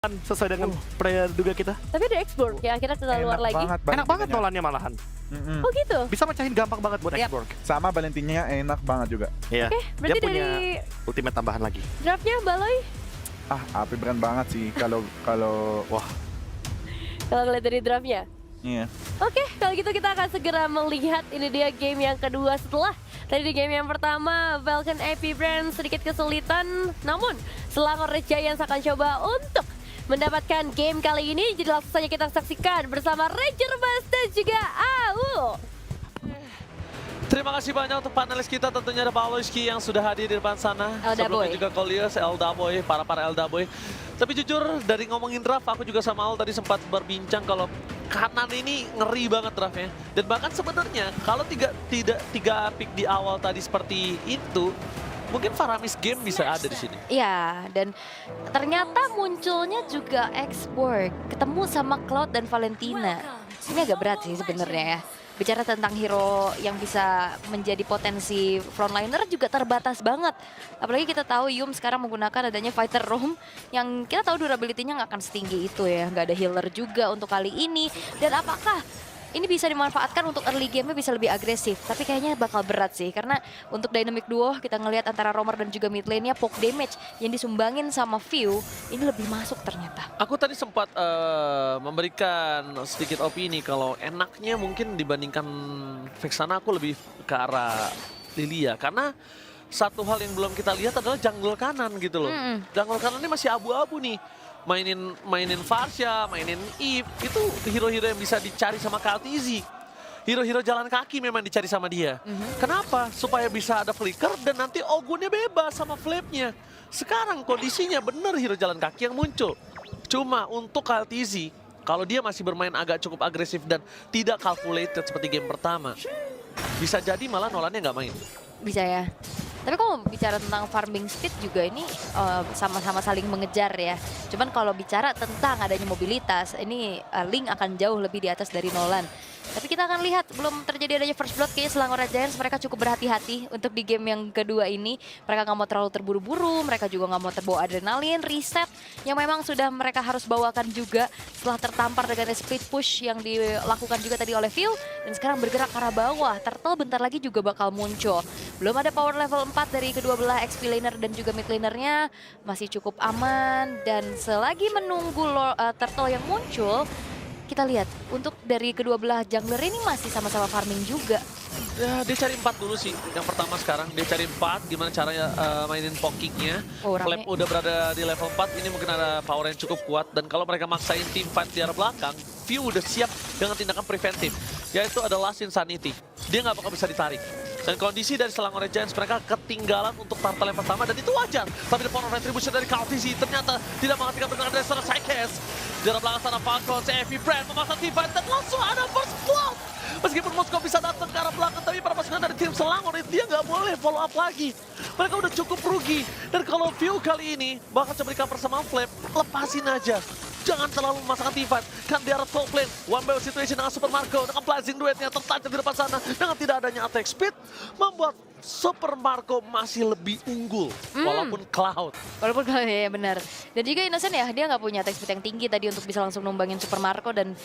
sesuai dengan preduga kita. Tapi ada X-Borg ya, akhirnya keluar lagi. Enak banget nolannya malahan. Oh gitu? Bisa mecahin gampang banget buat Yap. X-Borg. Sama Valentinnya enak banget juga. Iya. Oke, berarti Dia punya dari ultimate tambahan lagi. draftnya Baloy, Api brand banget sih kalau Wah, kalau ngeliat dari draftnya. iya. Oke, kalau gitu kita akan segera melihat ini dia game yang kedua setelah tadi di game yang pertama Falcon AP Brand sedikit kesulitan, namun Selangor Red Giants akan coba untuk mendapatkan game kali ini. Jadi langsung saja kita saksikan bersama Ranger Bass dan juga AU. Terima kasih banyak untuk panelis kita, tentunya ada Pak Aloyski yang sudah hadir di depan sana. Elda Sebelumnya Boy. juga Kolius, Elda Boy, para Elda Boy. Tapi jujur dari ngomongin draft, aku juga sama Al tadi sempat berbincang kalau kanan ini ngeri banget draftnya. Dan bahkan sebenarnya kalau tiga pick di awal tadi seperti itu, mungkin Faramis Game bisa ada di sini. Iya, dan ternyata munculnya juga X-Borg ketemu sama Cloud dan Valentina. Ini agak berat sih sebenarnya ya. Bicara tentang hero yang bisa menjadi potensi frontliner juga terbatas banget. Apalagi kita tahu Yum sekarang menggunakan adanya Fighter Roam yang kita tahu durability-nya nggak akan setinggi itu ya. Nggak ada healer juga untuk kali ini. Dan apakah ini bisa dimanfaatkan untuk early game-nya bisa lebih agresif, tapi kayaknya bakal berat sih. Karena untuk dynamic duo kita ngelihat antara Roamer dan juga mid lane-nya poke damage yang disumbangin sama View ini lebih masuk ternyata. Aku tadi sempat memberikan sedikit opini kalau enaknya mungkin dibandingkan Vexana aku lebih ke arah Lilia. Karena satu hal yang belum kita lihat adalah jungle kanan gitu loh. Jungle kanan ini masih abu-abu nih. Mainin Farsha, mainin Eve, itu hero-hero yang bisa dicari sama KLTZ. Hero-hero jalan kaki memang dicari sama dia. Kenapa? Supaya bisa ada flicker dan nanti Ogunnya bebas sama flip-nya. Sekarang kondisinya bener hero jalan kaki yang muncul. Cuma untuk KLTZ, kalau dia masih bermain agak cukup agresif dan tidak calculated seperti game pertama, bisa jadi malah Nolannya nggak main. Bisa ya. Tapi kalau bicara tentang farming speed juga ini sama-sama saling mengejar ya. Cuman kalau bicara tentang adanya mobilitas, ini Link akan jauh lebih di atas dari Nolan. Tapi kita akan lihat, belum terjadi adanya first blood, kayaknya Selangor Red Giants mereka cukup berhati-hati untuk di game yang kedua ini. Mereka nggak mau terlalu terburu-buru, mereka juga nggak mau terbawa adrenalin, reset yang memang sudah mereka harus bawakan juga setelah tertampar dengan split push yang dilakukan juga tadi oleh Phil. Dan sekarang bergerak ke arah bawah, Turtle bentar lagi juga bakal muncul. Belum ada power level 4 dari kedua belah XP laner dan juga mid lanernya, masih cukup aman. Dan selagi menunggu Turtle yang muncul, kita lihat untuk dari kedua belah jungler ini masih sama-sama farming juga. Ya, dia cari 4 dulu sih. Yang pertama sekarang dia cari 4, gimana caranya mainin pokingnya. Oh, rame. Flap udah berada di level 4, ini mungkin ada power yang cukup kuat. Dan kalau mereka maksain team fight di arah belakang, View udah siap dengan tindakan preventif. Yaitu ada Last Insanity. Dia nggak bakal bisa ditarik. Dan kondisi dari Selangor Red Giants, mereka ketinggalan untuk Turtle yang pertama, dan itu wajar. Tapi the power of retribution dari KLTZ ternyata tidak menghentikan dengan ada seorang Psyches. Di arah belakang sana Falcon, CFP Brand memaksa team fight, dan langsung ada first blood. Meskipun Moskow bisa datang ke arah belakang, tapi para pasukan dari tim Selangor dia nggak boleh follow up lagi. Mereka udah cukup rugi. Dan kalau View kali ini bakal coba di-cover sama Flap, lepasin aja. Jangan terlalu memasakkan team fight. Kan di arah top lane, one by one situation dengan Super Marco, dengan Blazing duetnya tertancap di depan sana. Dengan tidak adanya attack speed, membuat Super Marco masih lebih unggul. Walaupun Cloud. Walaupun kalau ya benar. Dan juga Innocent ya, dia nggak punya attack speed yang tinggi tadi untuk bisa langsung numbangin Super Marco. Dan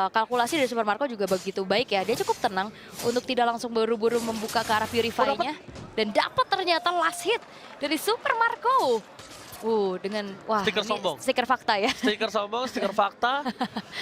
kalkulasi dari Super Marco juga begitu baik ya. Dia cukup tenang untuk tidak langsung buru-buru membuka ke arah Purify-nya. Dan dapat ternyata last hit dari Super Marco. Dengan wah, Stiker sombong. Stiker fakta ya. Stiker sombong, stiker fakta.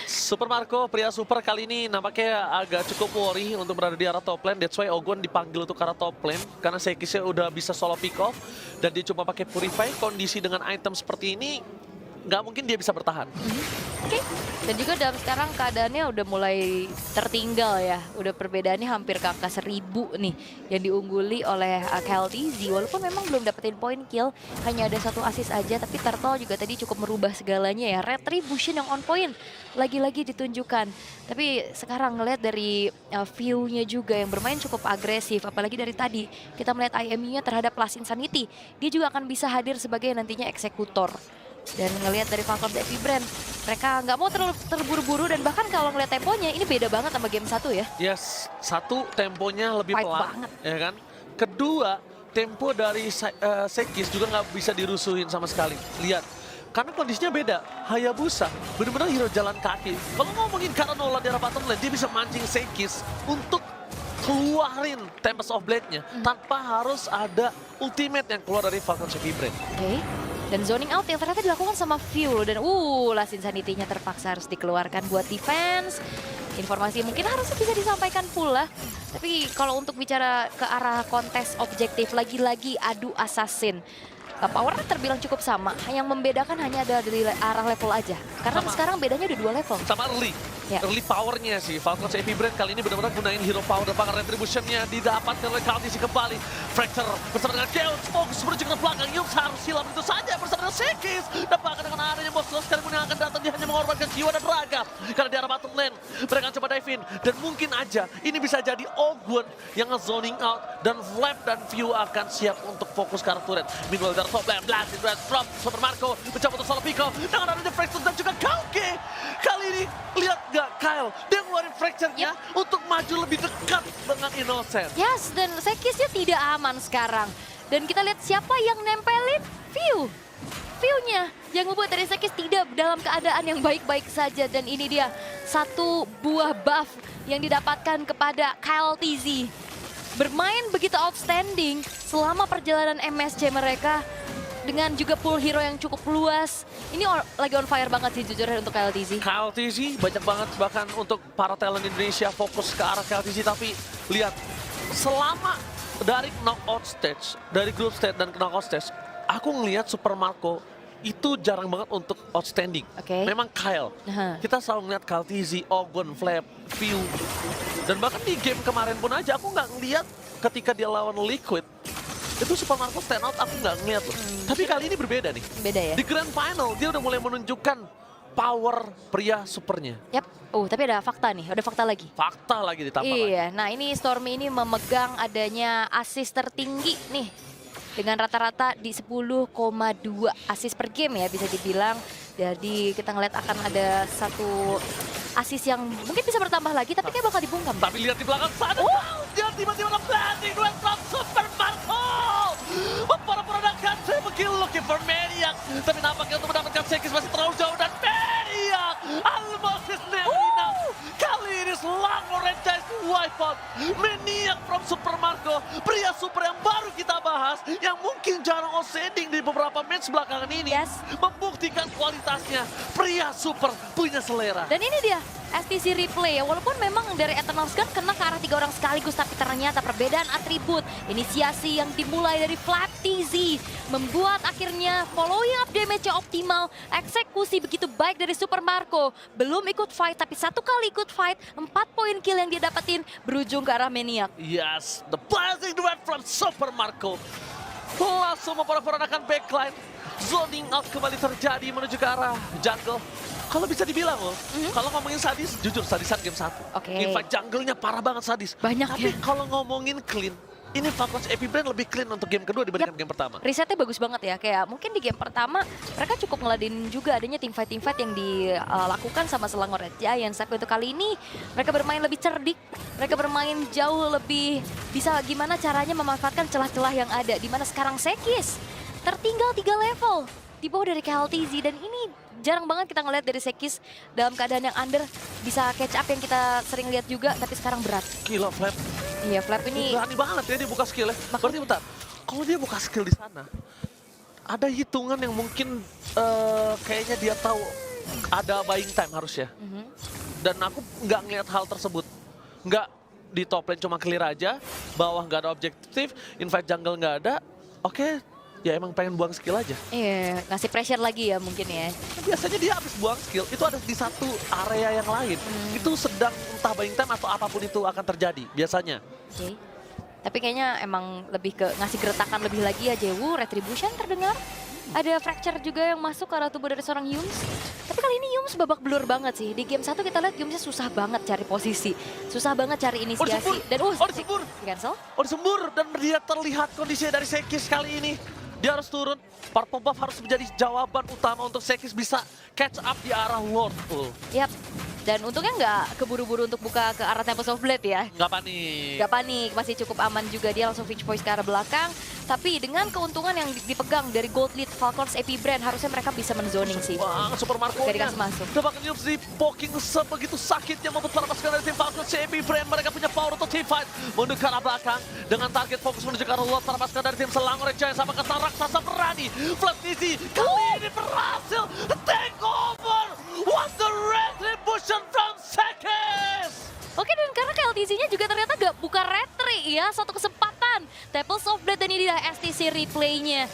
Super Marco, pria super kali ini nampaknya agak cukup worry untuk berada di arah top lane. That's why Ogon dipanggil untuk ke arah top lane. Karena Sekisnya udah bisa solo pick off. Dan dia cuma pakai Purify. Kondisi dengan item seperti ini, nggak mungkin dia bisa bertahan. Oke. Dan juga dalam sekarang keadaannya udah mulai tertinggal ya. Udah perbedaannya hampir ke angka 1000 nih yang diungguli oleh KLTZ. Walaupun memang belum dapetin point kill, hanya ada 1 assist aja. Tapi Turtle juga tadi cukup merubah segalanya ya. Retribution yang on point lagi-lagi ditunjukkan. Tapi sekarang ngelihat dari view-nya juga yang bermain cukup agresif. Apalagi dari tadi kita melihat IMU-nya terhadap Last Insanity. Dia juga akan bisa hadir sebagai nantinya eksekutor. Dan ngelihat dari Falcon Devi Brand, mereka nggak mau terlalu terburu-buru. Dan bahkan kalau ngelihat temponya ini beda banget sama game 1 ya. Yes, satu temponya lebih Fight pelan, banget. ya kan. Kedua, tempo dari Sekis juga nggak bisa dirusuhin sama sekali. Lihat, Karena kondisinya beda. Hayabusa benar-benar hero jalan kaki. Kalau ngomongin karena Nolan di arah bottom lane, dia bisa mancing Sekis untuk keluarin Tempest of Blade-nya tanpa harus ada ultimate yang keluar dari Falcon Heavy Brain. Oke. Dan zoning out yang ternyata dilakukan sama View dan Last Insanity-nya terpaksa harus dikeluarkan buat defense. Informasi mungkin harusnya bisa disampaikan pula. Tapi kalau untuk bicara ke arah kontes objektif, lagi-lagi adu assassin. Powernya terbilang cukup sama, yang membedakan hanya ada dari arah level aja. Karena Sama. sekarang bedanya udah 2 level. Sama early. Ya. Early powernya sih. Falcon Heavy Brain kali ini benar-benar gunain hero power dan bahkan retribution-nya didapatkan oleh Kaltisi kembali. Fracture bersama dengan Chaos fokus menuju ke belakang. Yums harus hilang itu saja bersama dengan Sekis. Dan bahkan dengan adanya monster sekalipun yang akan datang, dia hanya mengorbankan jiwa dan raga. Karena di arah bottom lane, mereka akan coba dive in. Dan mungkin aja ini bisa jadi Ogwen yang nge-zoning out. Dan Flap dan View akan siap untuk fokus ke arah turret. Meanwhile dari top lane, Blast, Red Drop, Super Marco mencoba untuk solo Pico. Dengan adanya Fracture dan juga Kauke. Kali ini, lihat nggak Kyle? Dia ngeluarin Fracture-nya untuk maju lebih dekat dengan Innocent. Yes, dan Sekisnya tidak aman sekarang. Dan kita lihat siapa yang nempelin View. View-nya yang membuat dari Sekis tidak dalam keadaan yang baik-baik saja. Dan ini dia satu buah buff yang didapatkan kepada Kyle TZ. Bermain begitu outstanding selama perjalanan MSC mereka. Dengan juga pool hero yang cukup luas. Ini lagi on fire banget sih jujur untuk Kyle TZ. Kyle TZ banyak banget bahkan untuk para talent Indonesia fokus ke arah Kyle TZ. Tapi lihat, selama dari knockout stage, dari group stage dan knockout stage, aku ngelihat Super Marco itu jarang banget untuk outstanding. Oke. Memang Kyle. Kita selalu ngeliat Kyle TZ, Ogwen, Flap, View. Dan bahkan di game kemarin pun aja aku nggak ngeliat ketika dia lawan Liquid. Itu Super Marco stand out, aku nggak ngeliat loh. Tapi kali ini berbeda nih. Beda ya? Di Grand Final, dia udah mulai menunjukkan power pria supernya. Yap. Tapi ada fakta nih, ada fakta lagi. Fakta lagi ditambah lagi. Iya, nah ini Stormy ini memegang adanya assist tertinggi nih. Dengan rata-rata di 10,2 assist per game ya bisa dibilang. Jadi kita ngeliat akan ada satu assist yang mungkin bisa bertambah lagi tapi kayak bakal dibungkam. Tapi lihat di belakang sana, dia tiba-tiba nge-planting duet from Super Marco. Memporak-porandakan Sebekil looking for Maniac. Tapi nampaknya untuk mendapatkan Sekis masih terlalu jauh dan Maniac almost is never enough. Kali ini Selangor Franchise wipeout. Maniac from Super Marco, pria super yang baru kita bahas, yang mungkin jarang outstanding di beberapa match belakangan ini. Yes. Membuktikan kualitasnya, pria super punya selera. Dan ini dia STC replay ya, walaupun memang dari Eternals Gun kena ke arah 3 orang sekaligus, tapi ternyata perbedaan atribut, inisiasi yang dimulai dari Flap TZ membuat akhirnya following up damage optimal, eksekusi begitu baik dari Super Marco, belum ikut fight tapi satu kali ikut fight, 4 poin kill yang dia dapetin berujung ke arah Maniac. Yes, the blazing duet from Super Marco. Langsung memporak-porandakan backline. Zoning out kembali terjadi menuju ke arah jungle. Kalau bisa dibilang loh, kalau ngomongin sadis, jujur sadisan game 1. Oke. In fact, jungle-nya parah banget sadis. Banyak Tapi ya. kalau ngomongin clean, ini Falcons Heavy Brain lebih clean untuk game kedua dibandingkan game pertama. Risetnya bagus banget ya, kayak mungkin di game pertama mereka cukup ngeladenin juga adanya teamfight yang dilakukan sama Selangor Red Giants. Tapi untuk kali ini mereka bermain lebih cerdik, mereka bermain jauh lebih bisa gimana caranya memanfaatkan celah-celah yang ada. Dimana sekarang Sekis tertinggal 3 level di bawah dari KLTZ dan ini jarang banget kita ngeliat dari Sekis dalam keadaan yang under bisa catch up yang kita sering lihat juga, tapi sekarang berat. Gila, Flap. Iya, Flap ini Berani banget ya dia buka skill ya. Berarti bentar, kalau dia buka skill di sana, ada hitungan yang mungkin kayaknya dia tahu ada buying time harusnya. Dan aku nggak ngeliat hal tersebut. Nggak di top lane cuma clear aja, bawah nggak ada objektif, invite jungle nggak ada. Oke, ya emang pengen buang skill aja. iya, ngasih pressure lagi ya mungkin ya. Biasanya dia habis buang skill, itu ada di satu area yang lain. Itu sedang entah buying time atau apapun itu akan terjadi, biasanya. Oke. Tapi kayaknya emang lebih ke ngasih geretakan lebih lagi ya Jewu, Retribution terdengar. Ada fracture juga yang masuk ke arah tubuh dari seorang Yums. Tapi kali ini Yums babak belur banget sih. Di game 1 kita lihat Yumsnya susah banget cari posisi. Susah banget cari inisiasi. Dan disembur. cancel. Disembur dan dia terlihat kondisinya dari Sekis kali ini. Dia harus turun, purple buff harus menjadi jawaban utama untuk Sekis bisa catch up di arah Lord. Yap. Dan untungnya nggak keburu-buru untuk buka ke arah Tempest of Blade ya. Nggak panik. Nggak panik, masih cukup aman juga. Dia langsung Finch Voice ke arah belakang. Tapi dengan keuntungan yang dipegang dari Gold Lead Falcons AP Brand, harusnya mereka bisa menzoning sih. Banget Super Marco-nya. Gak dikasih masuk. Dapatkan Yums di poking sebegitu sakitnya membuat para pasukan dari tim Falcons AP Brand. Mereka punya power untuk team fight. Menuju ke arah belakang dengan target fokus menuju ke arah Lord. Para pasukan dari tim Selangor Giants sama kata raksasa berani. Flat Easy kali ini berhasil take over. What the retribution from Sekis. Oke, dan karena KLTC-nya juga ternyata gak buka retri ya, satu kesempatan. Tables of Blade dan ini dah STC replay-nya.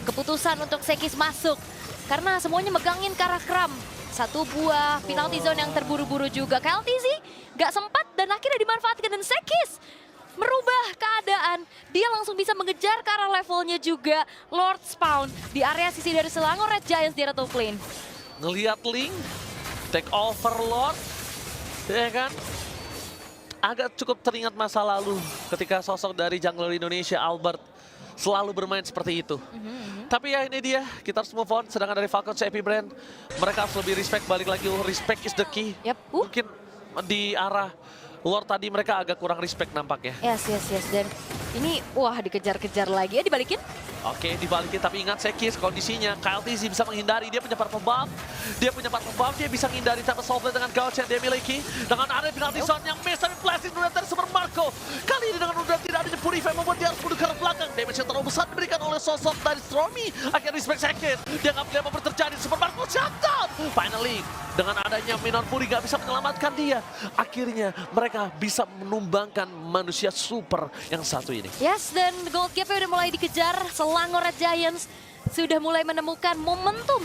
Keputusan untuk Sekis masuk, karena semuanya megangin ke arah Kram. Satu buah penalty zone yang terburu-buru juga. KLTC gak sempat dan akhirnya dimanfaatkan dan Sekis merubah keadaan. Dia langsung bisa mengejar ke arah levelnya juga. Lord Spawn di area sisi dari Selangor Red Giants di top lane. Ngeliat Link, take over Lord, ya kan? Agak cukup teringat masa lalu ketika sosok dari jungler Indonesia Albert selalu bermain seperti itu. Tapi ya ini dia, kita harus move on. Sedangkan dari Falcons AP Brand, mereka harus lebih respect, balik lagi. Respect is the key. Yap. Mungkin di arah Lord tadi mereka agak kurang respect nampaknya. Yes. Dan ini, wah dikejar-kejar lagi ya, dibalikin. Oke, dibalikin, tapi ingat Sekis kondisinya. KLTC bisa menghindari, dia punya purple buff. Dia bisa menghindari tapi solve dengan gauge yang dia miliki. Dengan ada penalty zone yang miss, tapi flashing dari Super Marco. Kali ini dengan udah tidak adanya Purify membuat dia harus mundur ke belakang. Damage yang terlalu besar diberikan oleh sosok dari Stormy. Akhirnya respect Sekis. Dia nggak melihat apa yang terjadi. Super Marco shutdown. Finally, dengan adanya Minor Fury nggak bisa menyelamatkan dia. Akhirnya mereka bisa menumbangkan manusia super yang satu ini. Yes, dan gold gap-nya udah mulai dikejar. Selangor Red Giants sudah mulai menemukan momentum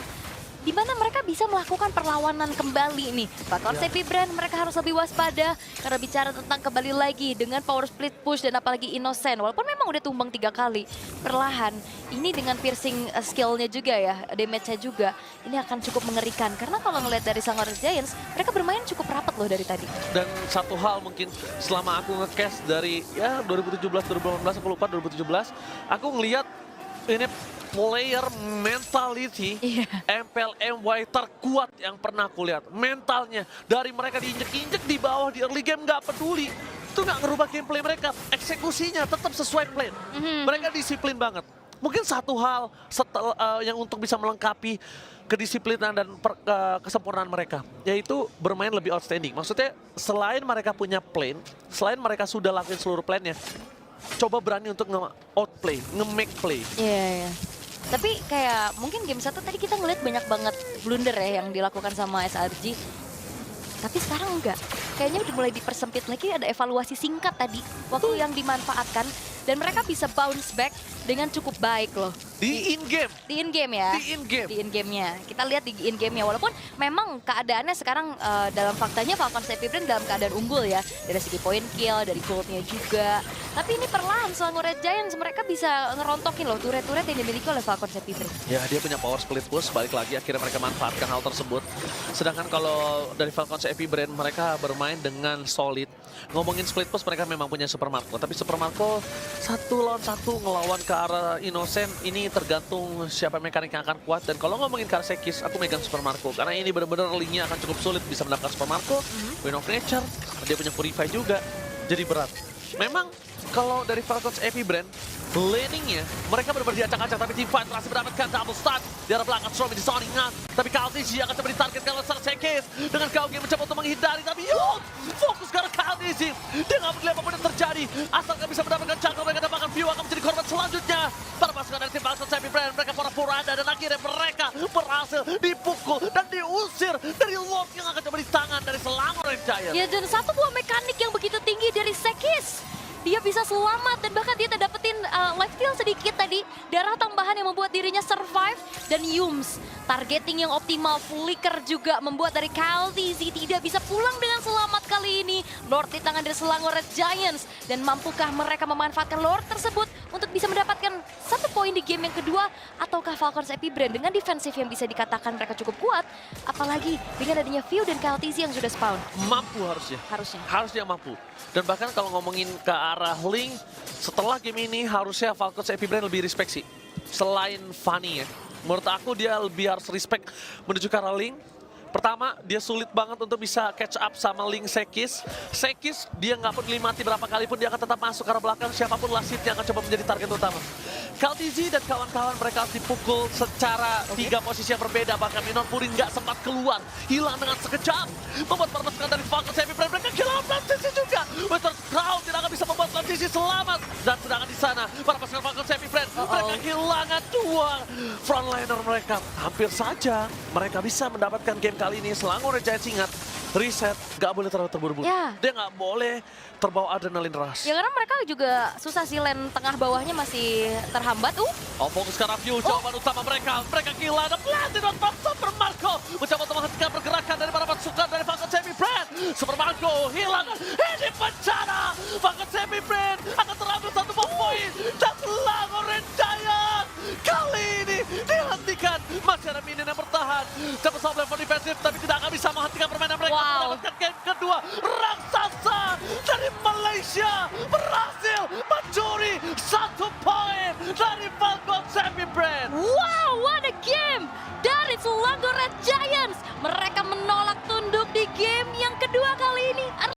di mana mereka bisa melakukan perlawanan kembali nih. Falcons AP Brand mereka harus lebih waspada karena bicara tentang kembali lagi dengan power split push dan apalagi Innocent. Walaupun memang udah tumbang 3 kali, perlahan ini dengan piercing skillnya juga ya, damage-nya juga, ini akan cukup mengerikan. Karena kalau ngelihat dari Selangor Red Giants, mereka bermain cukup rapat loh dari tadi. Dan satu hal mungkin selama aku nge-cast dari ya 2017, 2018, aku lupa 2017, aku ngelihat ini player mentality MPL MY terkuat yang pernah aku lihat. Mentalnya dari mereka diinjek-injek di bawah di early game nggak peduli. Itu nggak ngerubah gameplay mereka. Eksekusinya tetap sesuai plan. Mereka disiplin banget. Mungkin satu hal yang untuk bisa melengkapi kedisiplinan dan kesempurnaan mereka, yaitu bermain lebih outstanding. Maksudnya selain mereka punya plan, selain mereka sudah lakuin seluruh plannya, coba berani untuk nge-outplay, nge-make play. Iya. Tapi kayak mungkin game 1 tadi kita ngeliat banyak banget blunder ya yang dilakukan sama SRG. Tapi sekarang enggak. Kayaknya udah mulai dipersempit lagi, ada evaluasi singkat tadi. Waktu yang dimanfaatkan dan mereka bisa bounce back dengan cukup baik loh. Di in-game. Di in-game ya. Di in-game. Di in-game-nya. Kita lihat di in-game-nya. Walaupun memang keadaannya sekarang dalam faktanya Falcons AP Brand dalam keadaan unggul ya. Dari segi point kill, dari gold-nya juga. Tapi ini perlahan Selangor Red Giants mereka bisa ngerontokin loh turret-turret yang dimiliki oleh Falcons AP Brand. Ya, dia punya power split push, balik lagi akhirnya mereka manfaatkan hal tersebut. Sedangkan kalau dari Falcons AP Brand mereka bermain dengan solid. Ngomongin split push mereka memang punya Super Marco, tapi Super Marco 1 lawan 1 ngelawan ke arah Innocent ini tergantung siapa mekanik yang akan kuat. Dan kalau ngomongin ke arah Sekis, aku megang Super Marco karena ini benar-benar linknya akan cukup sulit bisa mendapatkan Super Marco. Wind of Nature, dia punya Purify juga, jadi berat. Memang kalau dari Falcons AP Brand, laningnya mereka benar-benar diacak-acak, tapi Team Fight berhasil mendapatkan double stun di arah belakang. Stormy di zoningan, tapi KLTC akan coba ditarget kalau Sekis dengan KOG mencoba untuk menghindari, tapi fokus ke arah KLTC. Dia nggak peduli apapun yang terjadi, asalkan bisa mendapatkan jungle, mereka dapatkan view akan menjadi korban selanjutnya. Para pasukan dari tim Falcons AP Brand, mereka pura-pura ada dan akhirnya mereka berhasil dipukul dan diusir dari Lord yang akan coba di tangan dari Selangor Red Giants. Ya, dan satu buah mekanik yang begitu tinggi dari Sekis. Dia bisa selamat dan bahkan dia dapetin life steal sedikit tadi. Darah tambahan yang membuat dirinya survive. Dan Yums, targeting yang optimal. Flicker juga membuat dari KLTC tidak bisa pulang dengan selamat kali ini. Lord di tangan dari Selangor Red Giants. Dan mampukah mereka memanfaatkan Lord tersebut untuk bisa mendapatkan 1 poin di game yang kedua? Ataukah Falcons AP Brand dengan defensif yang bisa dikatakan mereka cukup kuat? Apalagi dengan adanya View dan KLTC yang sudah spawn. Mampu harusnya. Harusnya mampu. Dan bahkan kalau ngomongin ke arah Link, setelah game ini harusnya Falcons AP Brand lebih respect sih. Selain Fanny ya. Menurut aku dia lebih harus respect menuju ke arah Link. Pertama, dia sulit banget untuk bisa catch up sama Link Sekis. Sekis, dia nggak peduli mati berapa kali pun dia akan tetap masuk ke arah belakang. Siapapun lasitnya akan coba menjadi target utama. Kaldizi dan kawan-kawan mereka harus dipukul secara 3 posisi yang berbeda. Bahkan Minor Purin nggak sempat keluar, hilang dengan sekejap. Membuat permasukan dari Falcon Heavy Brand, mereka kehilangan transisi juga. Western Crown tidak akan bisa membuat transisi selamat. Dan sedangkan di sana, para pasukan Falcon Heavy Brand, mereka kehilangan 2 frontliner mereka. Hampir saja mereka bisa mendapatkan game kali ini. Selangor Giants ingat, reset, nggak boleh terlalu terburu-buru. Ya. Dia nggak boleh terbawa adrenalin rush. Ya karena mereka juga susah sih, lane tengah bawahnya masih terhambat. Oh, fokus ke review, jawaban utama mereka. Mereka kehilangan Platinum Box Super Marco. Mencoba untuk menghentikan pergerakan dari para pasukan dari Falcon Semi Brand. Super Marco hilang. Ini bencana. Falcon Semi Brand akan terambil 1 poin. Dan Selangor Giant kali ini dihentikan. Masih ada minion yang bertahan. Cepat sama level defensif, tapi tidak akan bisa menghentikan permainan mereka. Wow. Mendapatkan game kedua. Raksasa dari Malaysia